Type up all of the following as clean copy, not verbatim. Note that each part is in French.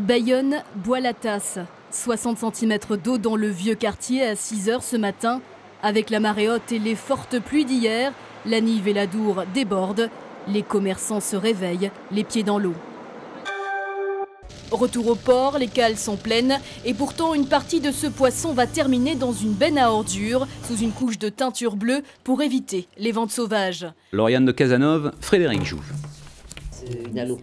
Bayonne boit la tasse. 60 cm d'eau dans le vieux quartier à 6 h ce matin. Avec la marée haute et les fortes pluies d'hier, la Nive et la Dour débordent. Les commerçants se réveillent, les pieds dans l'eau. Retour au port, les cales sont pleines et pourtant une partie de ce poisson va terminer dans une benne à ordures sous une couche de teinture bleue pour éviter les ventes sauvages. Lauriane de Casanova, Frédéric Jouve.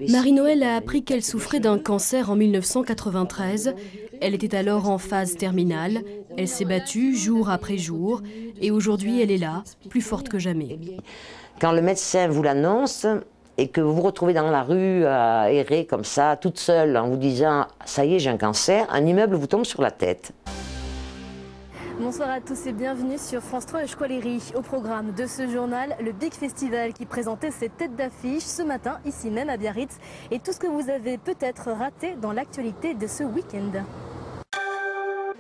Marie-Noël a appris qu'elle souffrait d'un cancer en 1993. Elle était alors en phase terminale. Elle s'est battue jour après jour et aujourd'hui elle est là, plus forte que jamais. Quand le médecin vous l'annonce et que vous vous retrouvez dans la rue à errer comme ça, toute seule, en vous disant « ça y est, j'ai un cancer », un immeuble vous tombe sur la tête. Bonsoir à tous et bienvenue sur France 3 Euskal-Herri. Au programme de ce journal, le Big Festival qui présentait ses têtes d'affiche ce matin, ici même à Biarritz, et tout ce que vous avez peut-être raté dans l'actualité de ce week-end.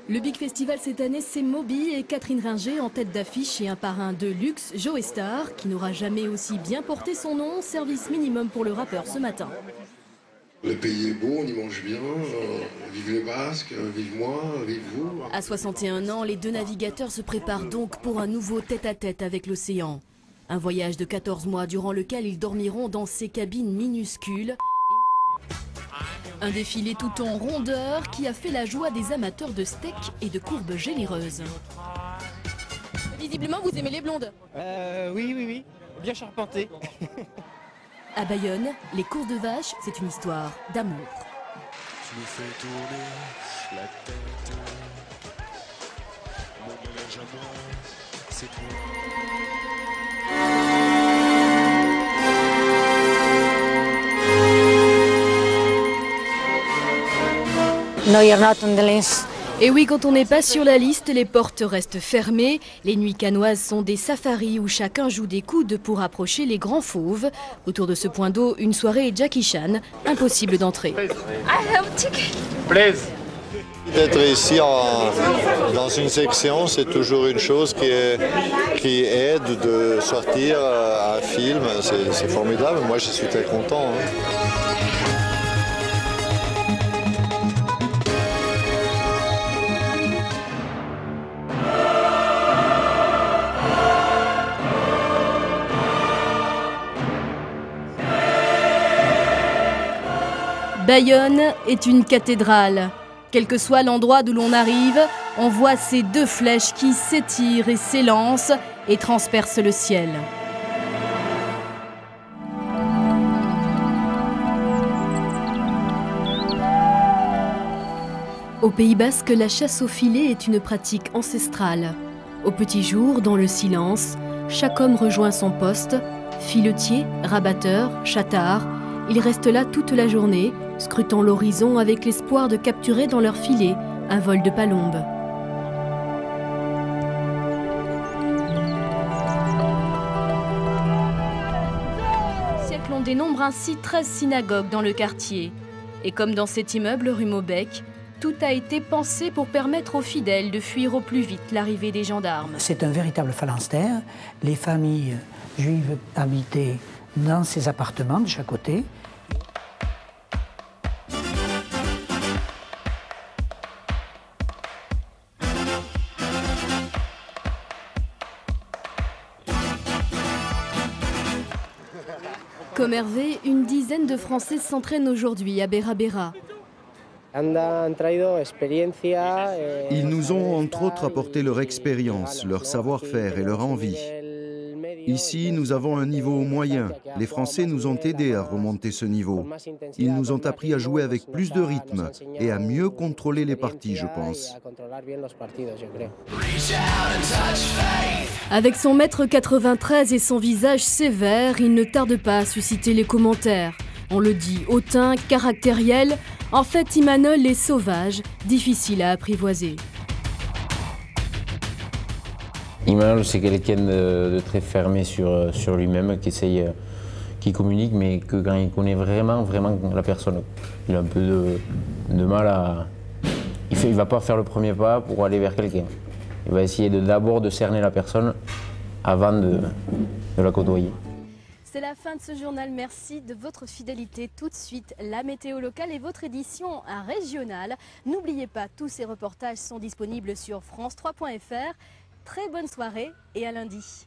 Le Big Festival cette année, c'est Moby et Catherine Ringer en tête d'affiche et un parrain de luxe, Joe Star, qui n'aura jamais aussi bien porté son nom. Service minimum pour le rappeur ce matin. Le pays est beau, on y mange bien, vive les Basques, vive moi, vive vous. À 61 ans, les deux navigateurs se préparent donc pour un nouveau tête-à-tête avec l'océan. Un voyage de 14 mois durant lequel ils dormiront dans ces cabines minuscules. Un défilé tout en rondeur qui a fait la joie des amateurs de steak et de courbes généreuses. Visiblement, vous aimez les blondes. Oui, bien charpentées. À Bayonne, les courses de vaches, c'est une histoire d'amour. Tu me fais tourner la tête. Mon mélange à moi, c'est toi. No, you're not on the list. Et oui, quand on n'est pas sur la liste, les portes restent fermées. Les nuits canoises sont des safaris où chacun joue des coudes pour approcher les grands fauves. Autour de ce point d'eau, une soirée Jackie Chan, impossible d'entrer. D'être ici dans une section, c'est toujours une chose qui aide de sortir un film. C'est formidable, moi je suis très content. Bayonne est une cathédrale. Quel que soit l'endroit d'où l'on arrive, on voit ces deux flèches qui s'étirent et s'élancent et transpercent le ciel. Au Pays Basque, la chasse au filet est une pratique ancestrale. Au petit jour, dans le silence, chaque homme rejoint son poste. Filetier, rabatteur, chattard, ils restent là toute la journée, scrutant l'horizon avec l'espoir de capturer dans leur filet un vol de palombe. Au siècle, on dénombre ainsi 13 synagogues dans le quartier. Et comme dans cet immeuble rue Maubec, tout a été pensé pour permettre aux fidèles de fuir au plus vite l'arrivée des gendarmes. C'est un véritable phalanstère. Les familles juives habitaient dans ces appartements de chaque côté. Comme Hervé, une dizaine de Français s'entraînent aujourd'hui à Bera Bera. Ils nous ont entre autres apporté leur expérience, leur savoir-faire et leur envie. Ici, nous avons un niveau moyen. Les Français nous ont aidés à remonter ce niveau. Ils nous ont appris à jouer avec plus de rythme et à mieux contrôler les parties, je pense. Avec son 1,93 m et son visage sévère, il ne tarde pas à susciter les commentaires. On le dit hautain, caractériel. En fait, Imanol est sauvage, difficile à apprivoiser. Imanol, c'est quelqu'un de très fermé sur lui-même, qui communique, mais que quand il connaît vraiment la personne, il a un peu de mal à... Il ne va pas faire le premier pas pour aller vers quelqu'un. Il va essayer d'abord de cerner la personne avant de la côtoyer. C'est la fin de ce journal. Merci de votre fidélité. Tout de suite, la météo locale et votre édition régionale. N'oubliez pas, tous ces reportages sont disponibles sur france3.fr. Très bonne soirée et à lundi.